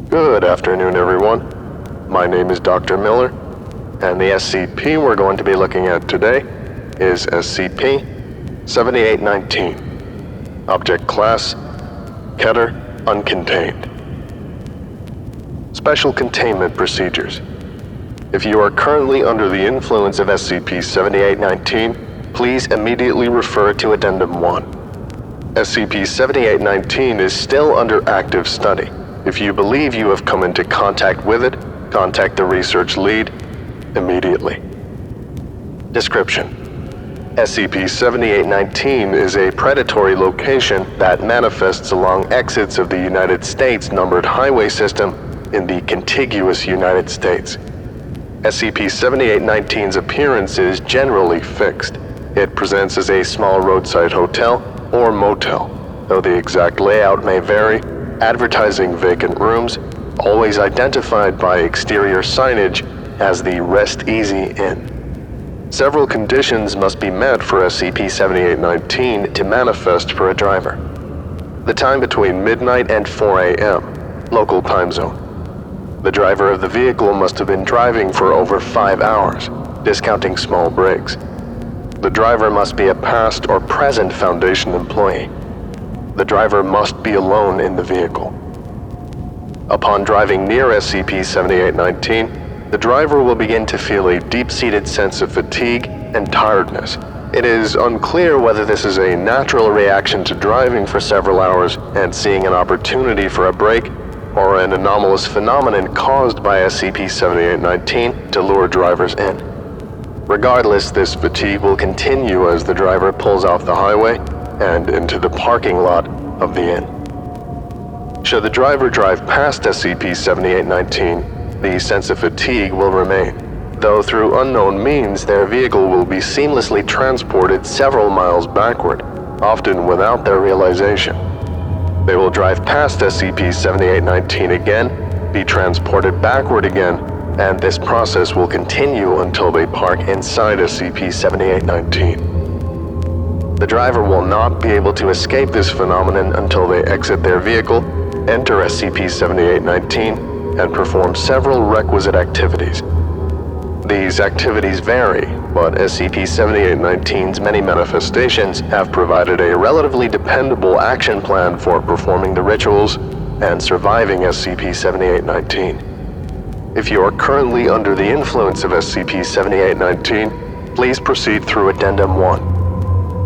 Good afternoon, everyone. My name is Dr. Miller, and the SCP we're going to be looking at today is SCP-7819. Object Class: Keter, Uncontained. Special Containment Procedures. If you are currently under the influence of SCP-7819, please immediately refer to Addendum 1. SCP-7819 is still under active study. If you believe you have come into contact with it, contact the research lead immediately. Description: SCP-7819 is a predatory location that manifests along exits of the United States numbered highway system in the contiguous United States. SCP-7819's appearance is generally fixed. It presents as a small roadside hotel or motel, though the exact layout may vary, advertising vacant rooms, always identified by exterior signage as the Rest-Eazy Inn. Several conditions must be met for SCP-7819 to manifest for a driver. The time between midnight and 4 a.m., local time zone. The driver of the vehicle must have been driving for over 5 hours, discounting small breaks. The driver must be a past or present Foundation employee. The driver must be alone in the vehicle. Upon driving near SCP-7819, the driver will begin to feel a deep-seated sense of fatigue and tiredness. It is unclear whether this is a natural reaction to driving for several hours and seeing an opportunity for a break, or an anomalous phenomenon caused by SCP-7819 to lure drivers in. Regardless, this fatigue will continue as the driver pulls off the highway and into the parking lot of the inn. Should the driver drive past SCP-7819, the sense of fatigue will remain, though through unknown means their vehicle will be seamlessly transported several miles backward, often without their realization. They will drive past SCP-7819 again, be transported backward again, and this process will continue until they park inside SCP-7819. The driver will not be able to escape this phenomenon until they exit their vehicle, enter SCP-7819, and perform several requisite activities. These activities vary, but SCP-7819's many manifestations have provided a relatively dependable action plan for performing the rituals and surviving SCP-7819. If you are currently under the influence of SCP-7819, please proceed through Addendum 1.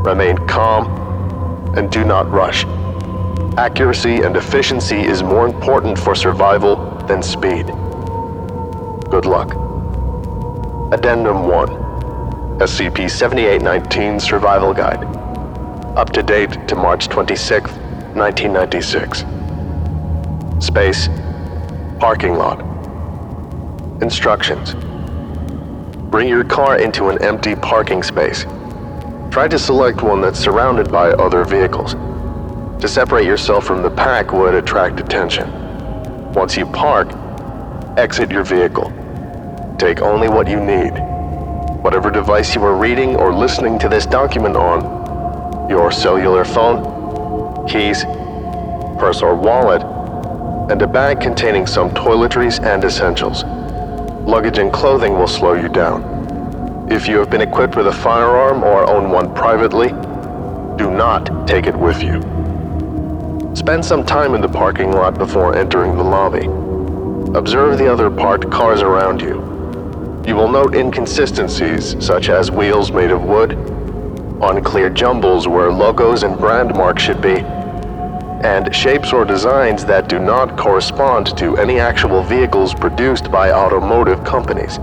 Remain calm and do not rush. Accuracy and efficiency is more important for survival than speed. Good luck. Addendum 1. SCP-7819 Survival Guide. Up to date to March 26, 1996. Space: parking lot. Instructions: bring your car into an empty parking space. Try to select one that's surrounded by other vehicles. To separate yourself from the pack would attract attention. Once you park, exit your vehicle. Take only what you need. Whatever device you are reading or listening to this document on, your cellular phone, keys, purse or wallet, and a bag containing some toiletries and essentials. Luggage and clothing will slow you down. If you have been equipped with a firearm or own one privately, do not take it with you. Spend some time in the parking lot before entering the lobby. Observe the other parked cars around you. You will note inconsistencies, such as wheels made of wood, unclear jumbles where logos and brand marks should be, and shapes or designs that do not correspond to any actual vehicles produced by automotive companies.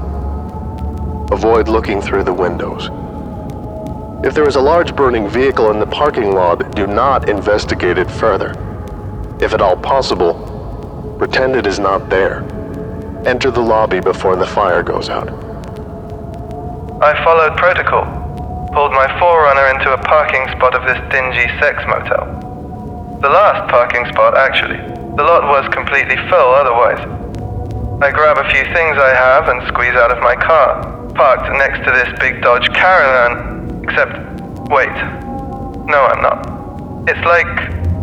Avoid looking through the windows. If there is a large burning vehicle in the parking lot, do not investigate it further. If at all possible, pretend it is not there. Enter the lobby before the fire goes out. I followed protocol. Pulled my Forerunner into a parking spot of this dingy sex motel. The last parking spot, actually. The lot was completely full otherwise. I grab a few things I have and squeeze out of my car, parked next to this big Dodge Caravan. Except, wait. No, I'm not. It's like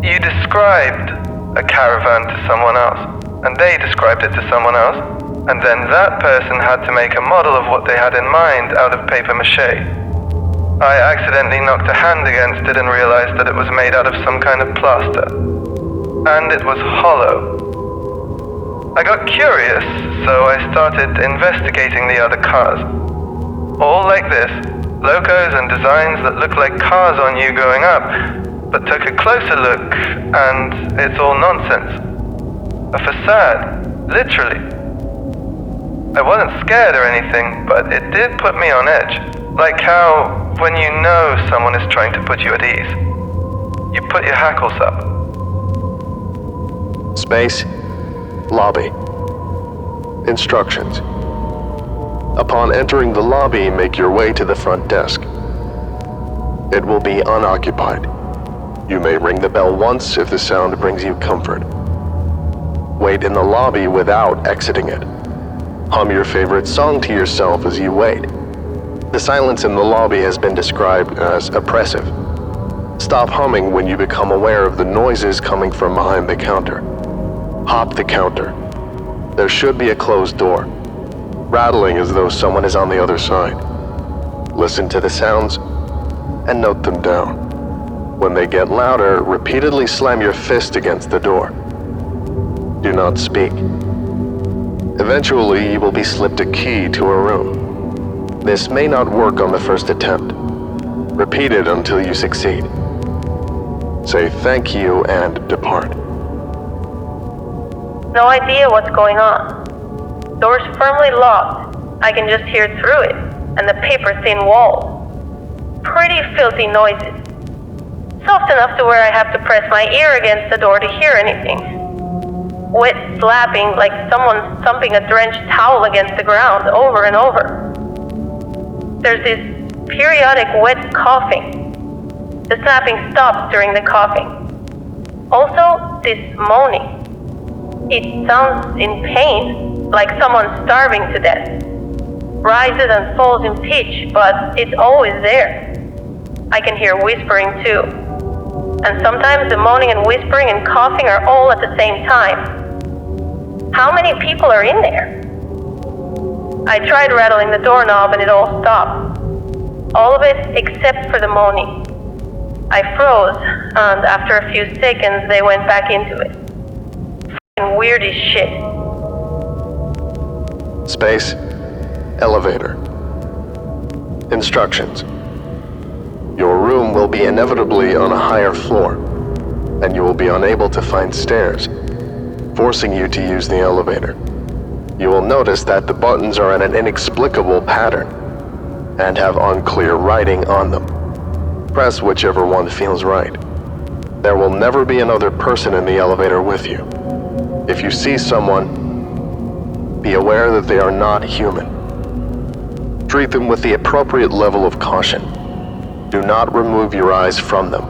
you described a caravan to someone else, and they described it to someone else, and then that person had to make a model of what they had in mind out of paper mache. I accidentally knocked a hand against it and realized that it was made out of some kind of plaster. And it was hollow. I got curious, so I started investigating the other cars. All like this, logos and designs that look like cars on you going up, but took a closer look, and it's all nonsense. A facade, literally. I wasn't scared or anything, but it did put me on edge. Like how, when you know someone is trying to put you at ease, you put your hackles up. Space. Lobby. Instructions. Upon entering the lobby, make your way to the front desk. It will be unoccupied. You may ring the bell once if the sound brings you comfort. Wait in the lobby without exiting it. Hum your favorite song to yourself as you wait. The silence in the lobby has been described as oppressive. Stop humming when you become aware of the noises coming from behind the counter. Hop the counter. There should be a closed door, rattling as though someone is on the other side. Listen to the sounds and note them down. When they get louder, repeatedly slam your fist against the door. Do not speak. Eventually, you will be slipped a key to a room. This may not work on the first attempt. Repeat it until you succeed. Say thank you and depart. No idea what's going on. Door's firmly locked. I can just hear through it, and the paper-thin walls. Pretty filthy noises. Soft enough to where I have to press my ear against the door to hear anything. Wet slapping like someone's thumping a drenched towel against the ground over and over. There's this periodic wet coughing. The snapping stops during the coughing. Also, this moaning. It sounds in pain, like someone starving to death. Rises and falls in pitch, but it's always there. I can hear whispering too. And sometimes the moaning and whispering and coughing are all at the same time. How many people are in there? I tried rattling the doorknob and it all stopped. All of it except for the moaning. I froze, and after a few seconds they went back into it. F***ing weird as shit. Space. Elevator. Instructions. Your room will be inevitably on a higher floor, and you will be unable to find stairs, forcing you to use the elevator. You will notice that the buttons are in an inexplicable pattern and have unclear writing on them. Press whichever one feels right. There will never be another person in the elevator with you. If you see someone, be aware that they are not human. Treat them with the appropriate level of caution. Do not remove your eyes from them,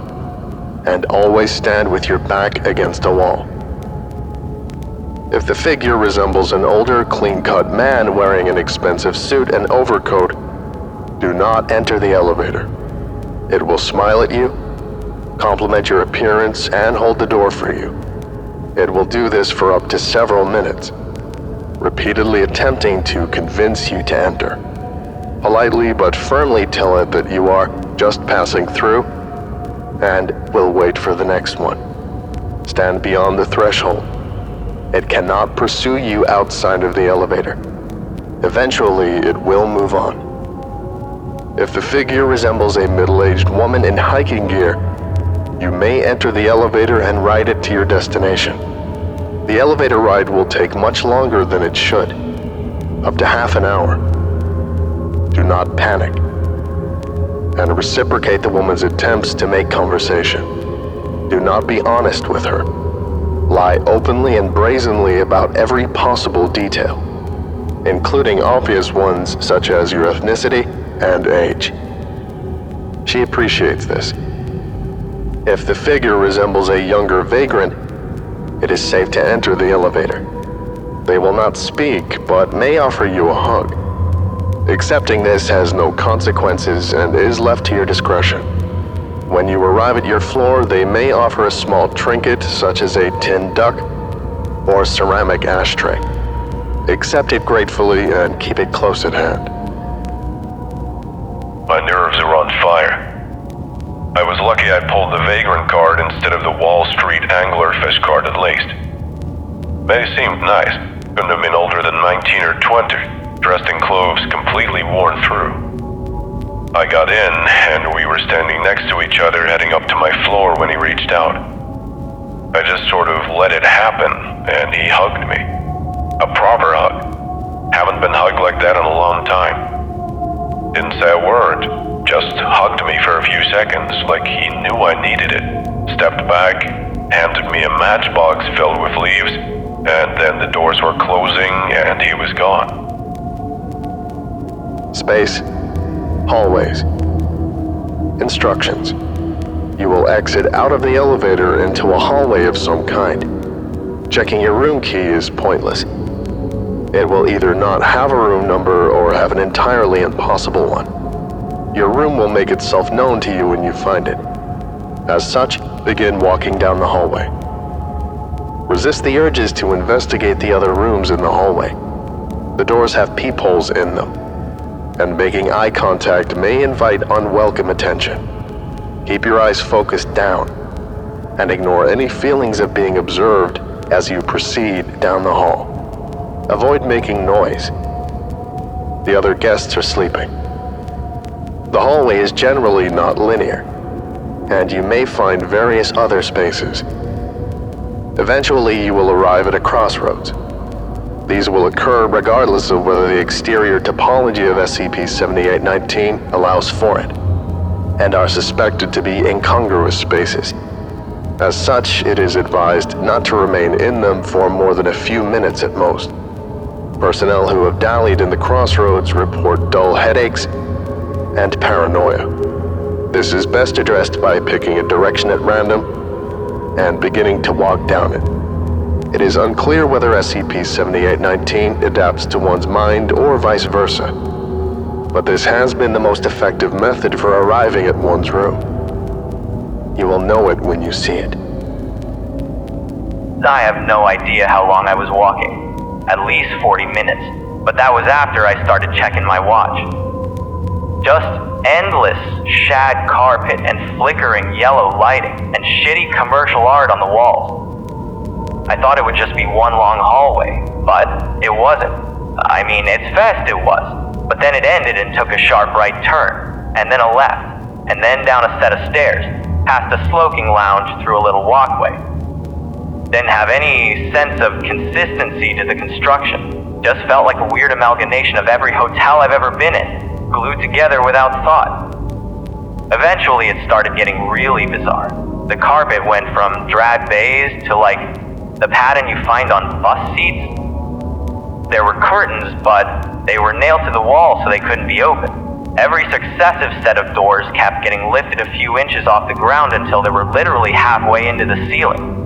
and always stand with your back against a wall. If the figure resembles an older, clean-cut man wearing an expensive suit and overcoat, do not enter the elevator. It will smile at you, compliment your appearance, and hold the door for you. It will do this for up to several minutes, repeatedly attempting to convince you to enter. Politely but firmly tell it that you are just passing through and will wait for the next one. Stand beyond the threshold. It cannot pursue you outside of the elevator. Eventually, it will move on. If the figure resembles a middle-aged woman in hiking gear, you may enter the elevator and ride it to your destination. The elevator ride will take much longer than it should, up to half an hour. Do not panic, and reciprocate the woman's attempts to make conversation. Do not be honest with her. Lie openly and brazenly about every possible detail, including obvious ones such as your ethnicity and age. She appreciates this. If the figure resembles a younger vagrant, it is safe to enter the elevator. They will not speak, but may offer you a hug. Accepting this has no consequences and is left to your discretion. When you arrive at your floor, they may offer a small trinket such as a tin duck, or ceramic ashtray. Accept it gratefully and keep it close at hand. My nerves are on fire. I was lucky I pulled the vagrant card instead of the Wall Street anglerfish card at least. They seemed nice. Couldn't have been older than 19 or 20, dressed in clothes completely worn through. I got in, and we were standing next to each other heading up to my floor when he reached out. I just sort of let it happen, and he hugged me. A proper hug. Haven't been hugged like that in a long time. Didn't say a word, just hugged me for a few seconds like he knew I needed it. Stepped back, handed me a matchbox filled with leaves, and then the doors were closing and he was gone. Space. Hallways. Instructions. You will exit out of the elevator into a hallway of some kind. Checking your room key is pointless. It will either not have a room number or have an entirely impossible one. Your room will make itself known to you when you find it. As such, begin walking down the hallway. Resist the urges to investigate the other rooms in the hallway. The doors have peepholes in them, and making eye contact may invite unwelcome attention. Keep your eyes focused down, and ignore any feelings of being observed as you proceed down the hall. Avoid making noise. The other guests are sleeping. The hallway is generally not linear, and you may find various other spaces. Eventually, you will arrive at a crossroads. These will occur regardless of whether the exterior topology of SCP-7819 allows for it, and are suspected to be incongruous spaces. As such, it is advised not to remain in them for more than a few minutes at most. Personnel who have dallied in the crossroads report dull headaches and paranoia. This is best addressed by picking a direction at random and beginning to walk down it. It is unclear whether SCP-7819 adapts to one's mind or vice versa, but this has been the most effective method for arriving at one's room. You will know it when you see it. I have no idea how long I was walking. At least 40 minutes, but that was after I started checking my watch. Just endless shag carpet and flickering yellow lighting and shitty commercial art on the walls. I thought it would just be one long hallway, but it wasn't. I mean, it's fast it was, but then it ended and took a sharp right turn, and then a left, and then down a set of stairs, past a smoking lounge through a little walkway. Didn't have any sense of consistency to the construction. Just felt like a weird amalgamation of every hotel I've ever been in, glued together without thought. Eventually it started getting really bizarre. The carpet went from drab beige to like the pattern you find on bus seats. There were curtains, but they were nailed to the wall so they couldn't be opened. Every successive set of doors kept getting lifted a few inches off the ground until they were literally halfway into the ceiling.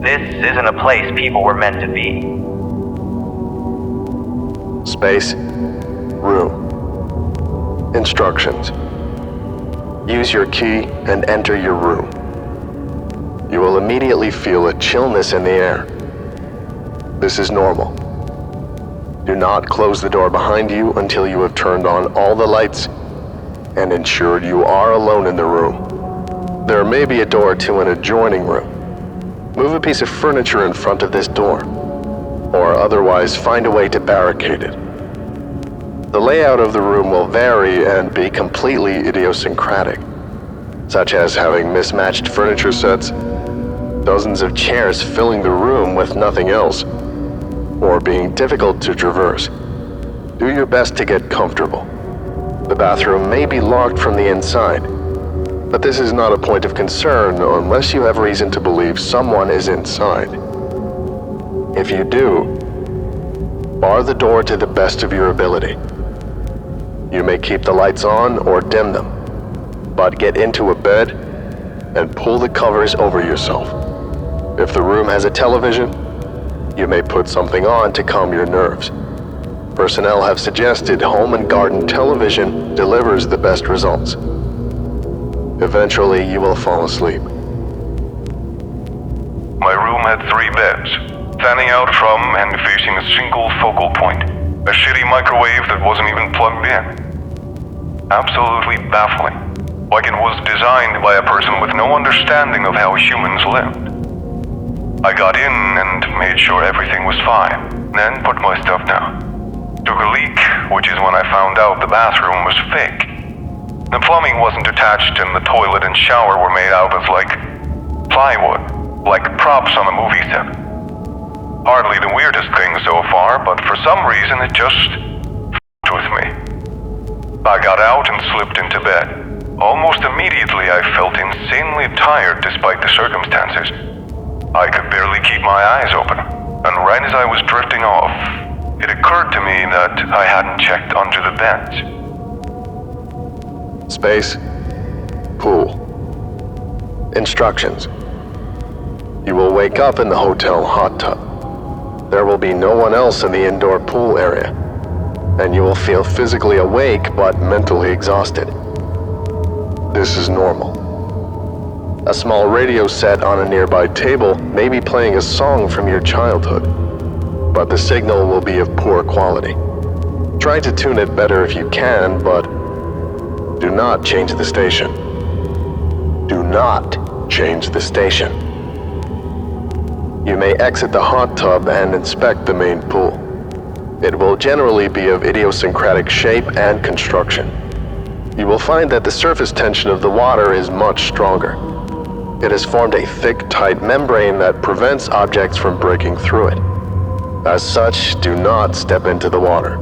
This isn't a place people were meant to be. Space. Room. Instructions. Use your key and enter your room. You will immediately feel a chillness in the air. This is normal. Do not close the door behind you until you have turned on all the lights and ensured you are alone in the room. There may be a door to an adjoining room. Move a piece of furniture in front of this door, or otherwise find a way to barricade it. The layout of the room will vary and be completely idiosyncratic, such as having mismatched furniture sets, dozens of chairs filling the room with nothing else, or being difficult to traverse. Do your best to get comfortable. The bathroom may be locked from the inside, but this is not a point of concern unless you have reason to believe someone is inside. If you do, bar the door to the best of your ability. You may keep the lights on or dim them, but get into a bed and pull the covers over yourself. If the room has a television, you may put something on to calm your nerves. Personnel have suggested home and garden television delivers the best results. Eventually, you will fall asleep. My room had 3 beds. Standing out from and facing a single focal point. A shitty microwave that wasn't even plugged in. Absolutely baffling. Like it was designed by a person with no understanding of how humans lived. I got in and made sure everything was fine, then put my stuff down. Took a leak, which is when I found out the bathroom was fake. The plumbing wasn't attached and the toilet and shower were made out of like plywood, like props on a movie set. Hardly the weirdest thing so far, but for some reason it just f***ed with me. I got out and slipped into bed. Almost immediately I felt insanely tired despite the circumstances. I could barely keep my eyes open, and right as I was drifting off, it occurred to me that I hadn't checked under the beds. Space. Pool. Instructions. You will wake up in the hotel hot tub. There will be no one else in the indoor pool area, and you will feel physically awake but mentally exhausted. This is normal. A small radio set on a nearby table may be playing a song from your childhood, but the signal will be of poor quality. Try to tune it better if you can, but do not change the station. Do not change the station. You may exit the hot tub and inspect the main pool. It will generally be of idiosyncratic shape and construction. You will find that the surface tension of the water is much stronger. It has formed a thick, tight membrane that prevents objects from breaking through it. As such, do not step into the water.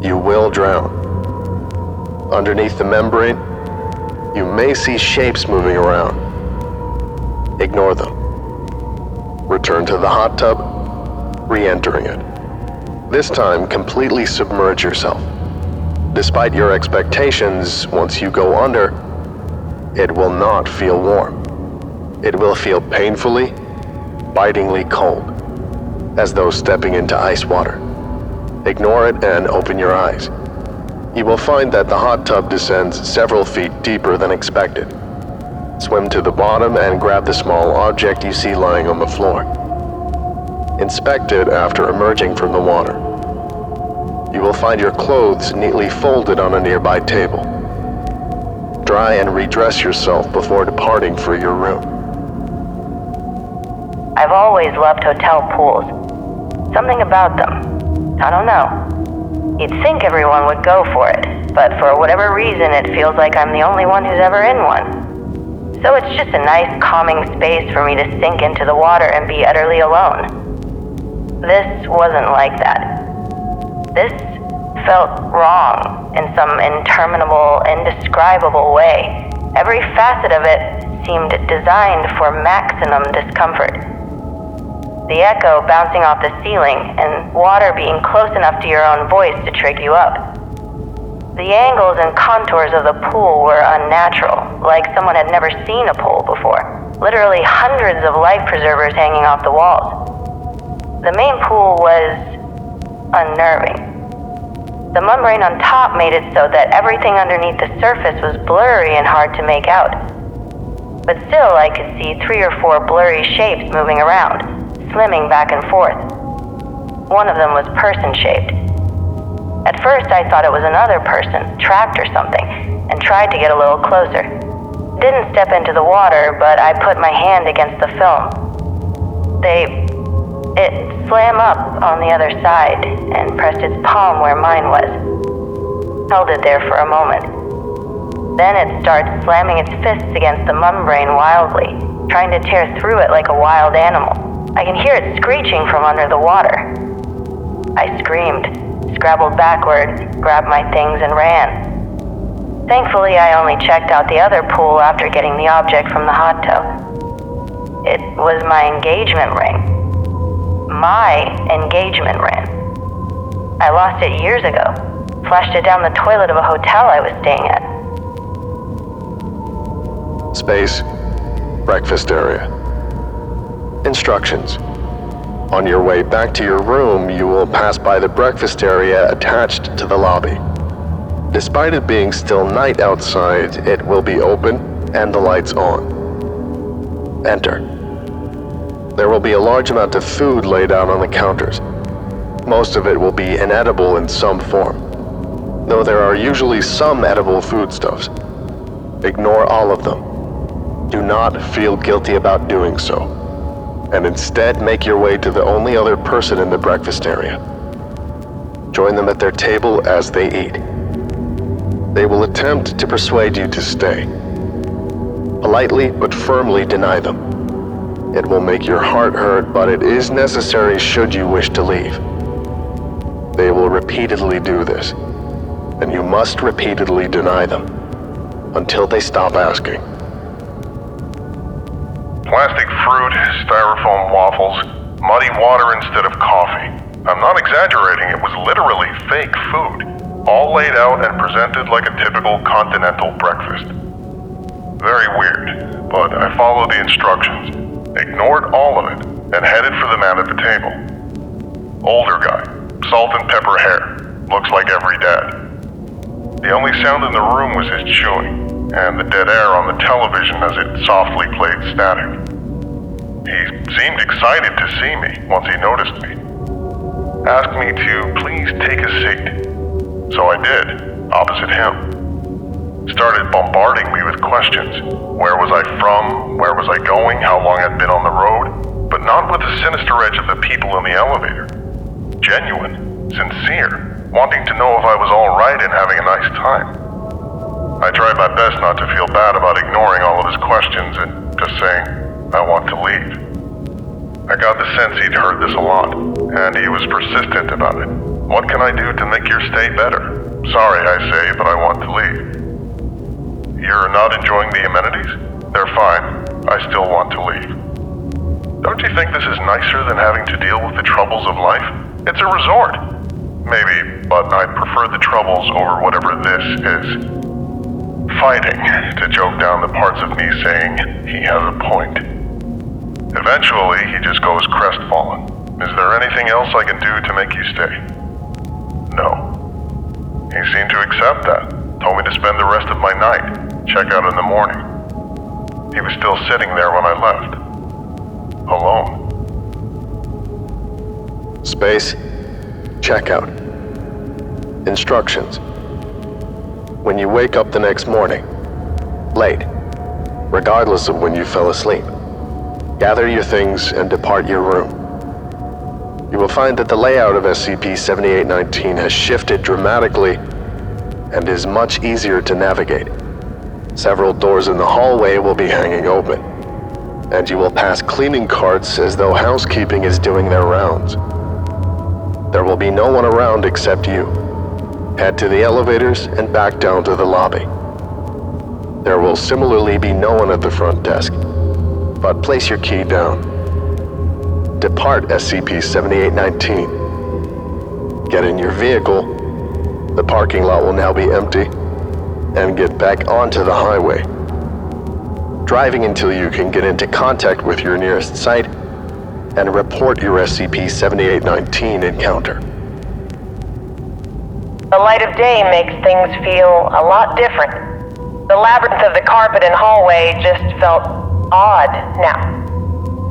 You will drown. Underneath the membrane, you may see shapes moving around. Ignore them. Return to the hot tub, re-entering it. This time, completely submerge yourself. Despite your expectations, once you go under, it will not feel warm. It will feel painfully, bitingly cold, as though stepping into ice water. Ignore it and open your eyes. You will find that the hot tub descends several feet deeper than expected. Swim to the bottom and grab the small object you see lying on the floor. Inspect it after emerging from the water. You will find your clothes neatly folded on a nearby table. Dry and redress yourself before departing for your room. I've always loved hotel pools. Something about them. I don't know. You'd think everyone would go for it, but for whatever reason it feels like I'm the only one who's ever in one. So it's just a nice calming space for me to sink into the water and be utterly alone. This wasn't like that. This felt wrong in some interminable, indescribable way. Every facet of it seemed designed for maximum discomfort. The echo bouncing off the ceiling and water being close enough to your own voice to trick you up. The angles and contours of the pool were unnatural, like someone had never seen a pool before. Literally hundreds of life preservers hanging off the walls. The main pool was unnerving. The membrane on top made it so that everything underneath the surface was blurry and hard to make out. But still, I could see 3 or 4 blurry shapes moving around, slimming back and forth. One of them was person-shaped. At first, I thought it was another person, trapped or something, and tried to get a little closer. Didn't step into the water, but I put my hand against the film. It slammed up on the other side and pressed its palm where mine was. Held it there for a moment. Then it starts slamming its fists against the membrane wildly, trying to tear through it like a wild animal. I can hear it screeching from under the water. I screamed, scrabbled backward, grabbed my things and ran. Thankfully, I only checked out the other pool after getting the object from the hot tub. It was my engagement ring. My engagement ring. I lost it years ago. Flushed it down the toilet of a hotel I was staying at. Space. Breakfast area. Instructions. On your way back to your room, you will pass by the breakfast area attached to the lobby. Despite it being still night outside, it will be open and the lights on. Enter. There will be a large amount of food laid out on the counters. Most of it will be inedible in some form, though there are usually some edible foodstuffs. Ignore all of them. Do not feel guilty about doing so, and instead make your way to the only other person in the breakfast area. Join them at their table as they eat. They will attempt to persuade you to stay. Politely but firmly deny them. It will make your heart hurt, but it is necessary should you wish to leave. They will repeatedly do this, and you must repeatedly deny them until they stop asking. Plastic fruit, styrofoam waffles, muddy water instead of coffee. I'm not exaggerating, it was literally fake food, all laid out and presented like a typical continental breakfast. Very weird, but I followed the instructions, ignored all of it, and headed for the man at the table. Older guy, salt and pepper hair, looks like every dad. The only sound in the room was his chewing, and the dead air on the television as it softly played static. He seemed excited to see me once he noticed me. Asked me to please take a seat. So I did, opposite him. Started bombarding me with questions. Where was I from? Where was I going? How long I'd been on the road? But not with the sinister edge of the people in the elevator. Genuine, sincere, wanting to know if I was all right and having a nice time. I tried my best not to feel bad about ignoring all of his questions and just saying, I want to leave. I got the sense he'd heard this a lot, and he was persistent about it. What can I do to make your stay better? Sorry, I say, but I want to leave. You're not enjoying the amenities? They're fine. I still want to leave. Don't you think this is nicer than having to deal with the troubles of life? It's a resort. Maybe, but I prefer the troubles over whatever this is. Fighting to joke down the parts of me saying he has a point. Eventually, he just goes crestfallen. Is there anything else I can do to make you stay? No. He seemed to accept that. Told me to spend the rest of my night. Check out in the morning. He was still sitting there when I left. Alone. Space. Checkout. Instructions. When you wake up the next morning, late, regardless of when you fell asleep, gather your things and depart your room. You will find that the layout of SCP-7819 has shifted dramatically and is much easier to navigate. Several doors in the hallway will be hanging open, and you will pass cleaning carts as though housekeeping is doing their rounds. There will be no one around except you. Head to the elevators and back down to the lobby. There will similarly be no one at the front desk, but place your key down. Depart SCP-7819. Get in your vehicle, the parking lot will now be empty, and get back onto the highway. Driving until you can get into contact with your nearest site and report your SCP-7819 encounter. The light of day makes things feel a lot different. The labyrinth of the carpet and hallway just felt odd now.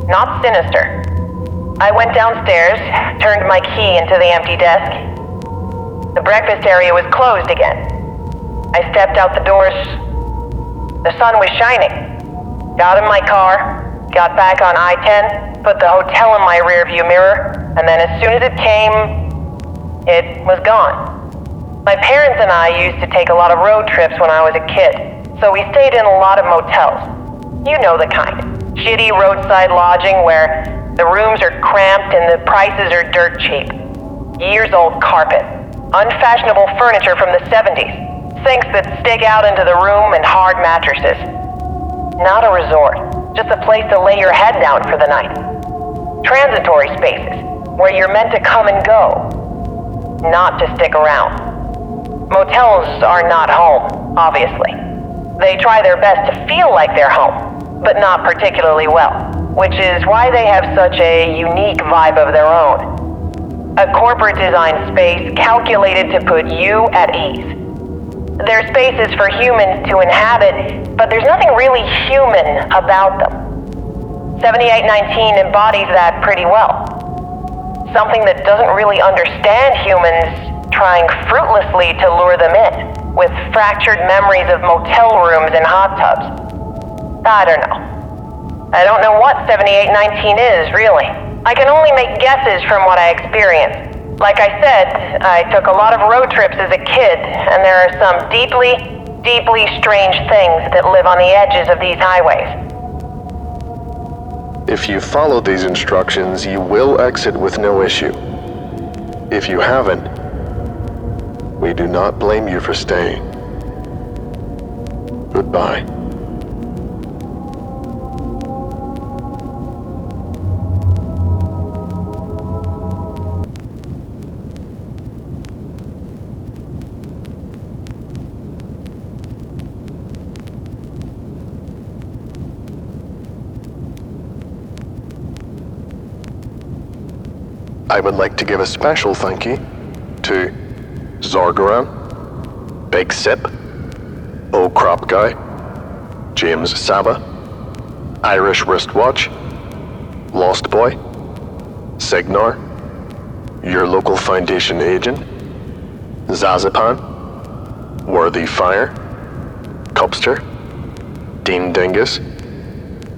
Not sinister. I went downstairs, turned my key into the empty desk. The breakfast area was closed again. I stepped out the doors. The sun was shining. Got in my car, got back on I-10, put the hotel in my rearview mirror, and then as soon as it came, it was gone. My parents and I used to take a lot of road trips when I was a kid, so we stayed in a lot of motels. You know the kind. Shitty roadside lodging where the rooms are cramped and the prices are dirt cheap. Years-old carpet. Unfashionable furniture from the 70s. Sinks that stick out into the room and hard mattresses. Not a resort. Just a place to lay your head down for the night. Transitory spaces, where you're meant to come and go. Not to stick around. Motels are not home, obviously. They try their best to feel like they're home, but not particularly well, which is why they have such a unique vibe of their own. A corporate design space calculated to put you at ease. They're spaces for humans to inhabit, but there's nothing really human about them. 7819 embodies that pretty well. Something that doesn't really understand humans, trying fruitlessly to lure them in, with fractured memories of motel rooms and hot tubs. I don't know. I don't know what 7819 is, really. I can only make guesses from what I experienced. Like I said, I took a lot of road trips as a kid, and there are some deeply, deeply strange things that live on the edges of these highways. If you follow these instructions, you will exit with no issue. If you haven't, we do not blame you for staying. Goodbye. I would like to give a special thank you to Zorgaran, Big Sip, Old Crop Guy, James Saba, Irish Wristwatch, Lost Boy, Signar, Your Local Foundation Agent, Zazapan, Worthy Fire, Cubster, Dean Dingus,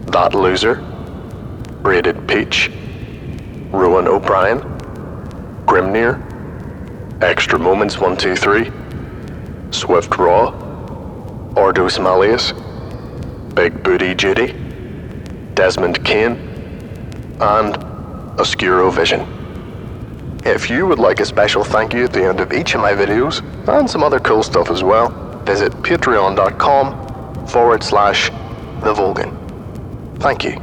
That Loser, Braided Peach, Rowan O'Brien, Grimnir, Extra Moments 123, Swift Raw, Ordos Malleus, Big Booty Judy, Desmond Kane, and Oscuro Vision. If you would like a special thank you at the end of each of my videos, and some other cool stuff as well, visit patreon.com/TheVolgun. Thank you.